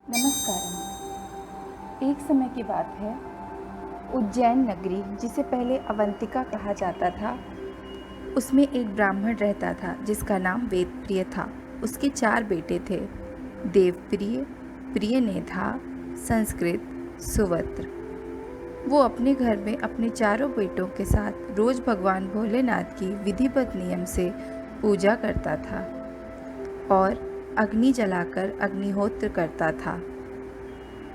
नमस्कार। एक समय की बात है, उज्जैन नगरी, जिसे पहले अवंतिका कहा जाता था, उसमें एक ब्राह्मण रहता था जिसका नाम वेदप्रिय था। उसके 4 बेटे थे, देवप्रिय, प्रियनेधा, संस्कृत, सुवत्र। वो अपने घर में अपने चारों बेटों के साथ रोज भगवान भोलेनाथ की विधिवत नियम से पूजा करता था और अग्नि जलाकर अग्निहोत्र करता था।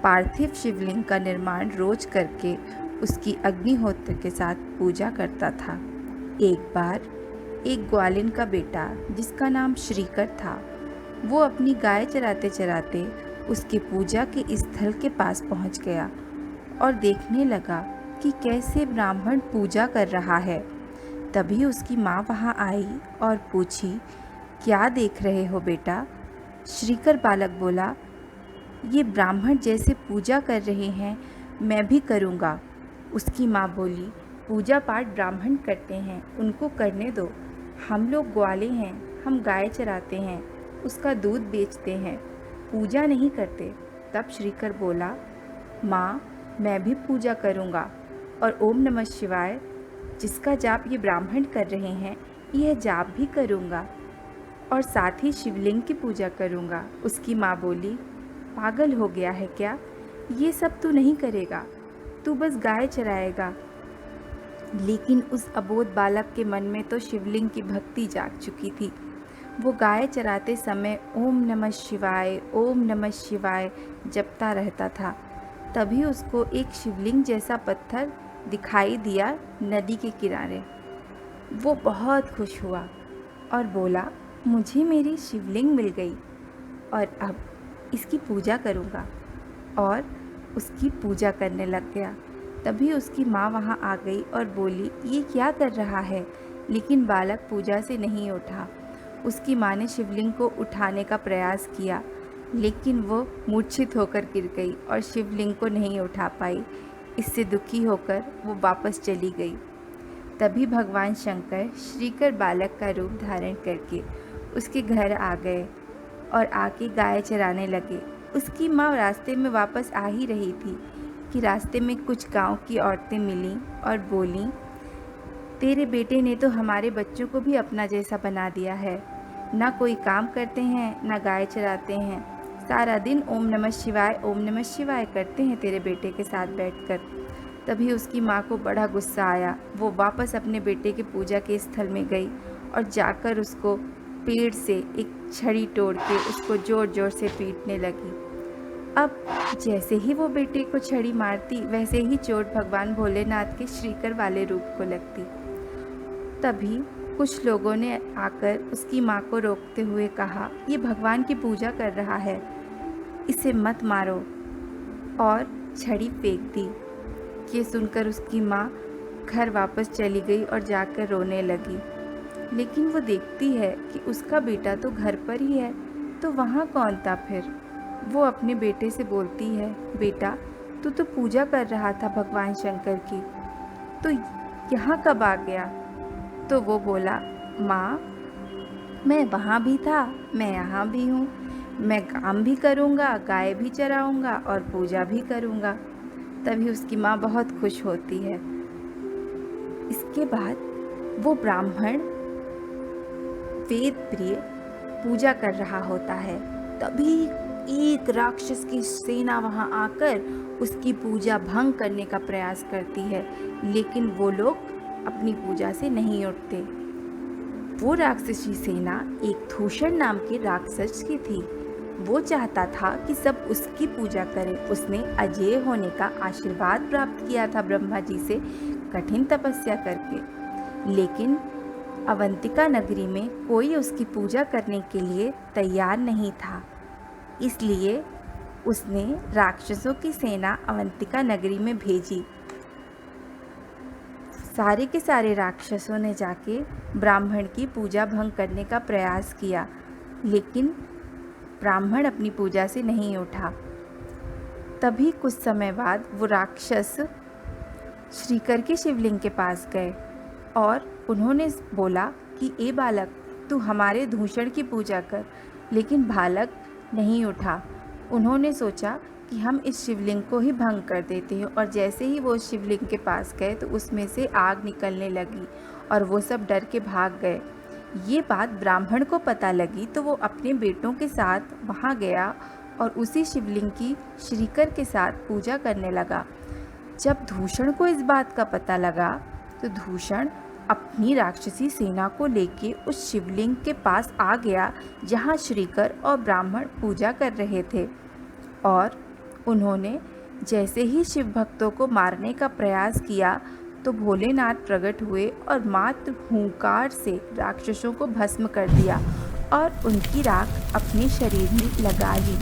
पार्थिव शिवलिंग का निर्माण रोज करके उसकी अग्निहोत्र के साथ पूजा करता था। एक बार एक ग्वालिन का बेटा जिसका नाम श्रीकर था, वो अपनी गाय चराते चराते उसकी पूजा के स्थल के पास पहुंच गया और देखने लगा कि कैसे ब्राह्मण पूजा कर रहा है। तभी उसकी माँ वहाँ आई और पूछी, क्या देख रहे हो बेटा? श्रीकर बालक बोला, ये ब्राह्मण जैसे पूजा कर रहे हैं मैं भी करूँगा। उसकी माँ बोली, पूजा पाठ ब्राह्मण करते हैं, उनको करने दो। हम लोग ग्वाले हैं, हम गाय चराते हैं, उसका दूध बेचते हैं, पूजा नहीं करते। तब श्रीकर बोला, माँ मैं भी पूजा करूँगा और ओम नमः शिवाय जिसका जाप ये ब्राह्मण कर रहे हैं यह जाप भी करूँगा और साथ ही शिवलिंग की पूजा करूँगा। उसकी माँ बोली, पागल हो गया है क्या? ये सब तू नहीं करेगा, तू बस गाय चराएगा। लेकिन उस अबोध बालक के मन में तो शिवलिंग की भक्ति जाग चुकी थी। वो गाय चराते समय ओम नमः शिवाय, ओम नमः शिवाय जपता रहता था। तभी उसको एक शिवलिंग जैसा पत्थर दिखाई दिया नदी के किनारे। वो बहुत खुश हुआ और बोला, मुझे मेरी शिवलिंग मिल गई और अब इसकी पूजा करूँगा। और उसकी पूजा करने लग गया। तभी उसकी माँ वहाँ आ गई और बोली, ये क्या कर रहा है? लेकिन बालक पूजा से नहीं उठा। उसकी माँ ने शिवलिंग को उठाने का प्रयास किया, लेकिन वो मूर्छित होकर गिर गई और शिवलिंग को नहीं उठा पाई। इससे दुखी होकर वो वापस चली गई। तभी भगवान शंकर श्रीकर बालक का रूप धारण करके उसके घर आ गए और आके गाय चराने लगे। उसकी माँ रास्ते में वापस आ ही रही थी कि रास्ते में कुछ गांव की औरतें मिलीं और बोलीं, तेरे बेटे ने तो हमारे बच्चों को भी अपना जैसा बना दिया है। ना कोई काम करते हैं, ना गाय चराते हैं, सारा दिन ओम नमः शिवाय करते हैं तेरे बेटे के साथ बैठकर। तभी उसकी माँ को बड़ा गुस्सा आया। वो वापस अपने बेटे के पूजा के स्थल में गई और जाकर उसको पेड़ से एक छड़ी तोड़ के उसको ज़ोर ज़ोर से पीटने लगी। अब जैसे ही वो बेटे को छड़ी मारती, वैसे ही चोट भगवान भोलेनाथ के श्रीकर वाले रूप को लगती। तभी कुछ लोगों ने आकर उसकी माँ को रोकते हुए कहा, ये भगवान की पूजा कर रहा है, इसे मत मारो, और छड़ी फेंक दी। ये सुनकर उसकी माँ घर वापस चली गई और जाकर रोने लगी। लेकिन वो देखती है कि उसका बेटा तो घर पर ही है, तो वहाँ कौन था फिर? वो अपने बेटे से बोलती है, बेटा तू तो पूजा कर रहा था भगवान शंकर की, तो यहाँ कब आ गया? तो वो बोला, माँ मैं वहाँ भी था, मैं यहाँ भी हूँ, मैं काम भी करूँगा, गाय भी चराऊँगा और पूजा भी करूँगा। तभी उसकी माँ बहुत खुश होती है। इसके बाद वो ब्राह्मण वेद प्रिय पूजा कर रहा होता है। तभी एक राक्षस की सेना वहां आकर उसकी पूजा भंग करने का प्रयास करती है, लेकिन वो लोग अपनी पूजा से नहीं उठते। वो राक्षसी सेना एक थूषण नाम के राक्षस की थी। वो चाहता था कि सब उसकी पूजा करें। उसने अजेय होने का आशीर्वाद प्राप्त किया था ब्रह्मा जी से कठिन तपस्या करके, लेकिन अवंतिका नगरी में कोई उसकी पूजा करने के लिए तैयार नहीं था। इसलिए उसने राक्षसों की सेना अवंतिका नगरी में भेजी। सारे के सारे राक्षसों ने जाके ब्राह्मण की पूजा भंग करने का प्रयास किया, लेकिन ब्राह्मण अपनी पूजा से नहीं उठा। तभी कुछ समय बाद वो राक्षस श्रीकर के शिवलिंग के पास गए और उन्होंने बोला कि ए बालक, तू हमारे दूषण की पूजा कर। लेकिन बालक नहीं उठा। उन्होंने सोचा कि हम इस शिवलिंग को ही भंग कर देते हैं, और जैसे ही वो शिवलिंग के पास गए तो उसमें से आग निकलने लगी और वो सब डर के भाग गए। ये बात ब्राह्मण को पता लगी तो वो अपने बेटों के साथ वहाँ गया और उसी शिवलिंग की श्रीकर के साथ पूजा करने लगा। जब दूषण को इस बात का पता लगा तो दूषण अपनी राक्षसी सेना को लेके उस शिवलिंग के पास आ गया जहाँ श्रीकर और ब्राह्मण पूजा कर रहे थे, और उन्होंने जैसे ही शिव भक्तों को मारने का प्रयास किया तो भोलेनाथ प्रकट हुए और मात्र हुंकार से राक्षसों को भस्म कर दिया और उनकी राख अपने शरीर में लगा ली।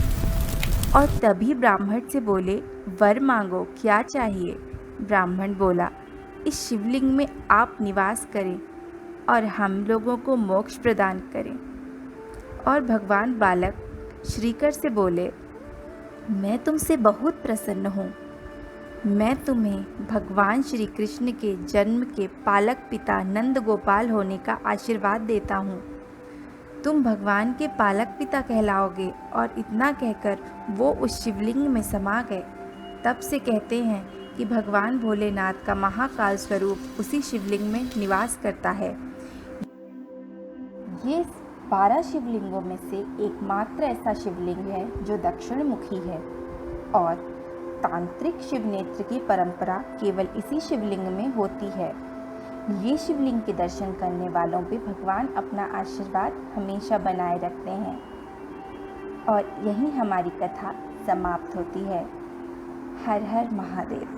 और तभी ब्राह्मण से बोले, वर मांगो, क्या चाहिए? ब्राह्मण बोला, इस शिवलिंग में आप निवास करें और हम लोगों को मोक्ष प्रदान करें। और भगवान बालक श्रीकर से बोले, मैं तुमसे बहुत प्रसन्न हूँ। मैं तुम्हें भगवान श्री कृष्ण के जन्म के पालक पिता नंद गोपाल होने का आशीर्वाद देता हूँ। तुम भगवान के पालक पिता कहलाओगे। और इतना कहकर वो उस शिवलिंग में समा गए। तब से कहते हैं कि भगवान भोलेनाथ का महाकाल स्वरूप उसी शिवलिंग में निवास करता है। ये 12 शिवलिंगों में से एकमात्र ऐसा शिवलिंग है जो दक्षिण मुखी है, और तांत्रिक शिवनेत्र की परंपरा केवल इसी शिवलिंग में होती है। ये शिवलिंग के दर्शन करने वालों पे भगवान अपना आशीर्वाद हमेशा बनाए रखते हैं। और यहीं हमारी कथा समाप्त होती है। हर हर महादेव।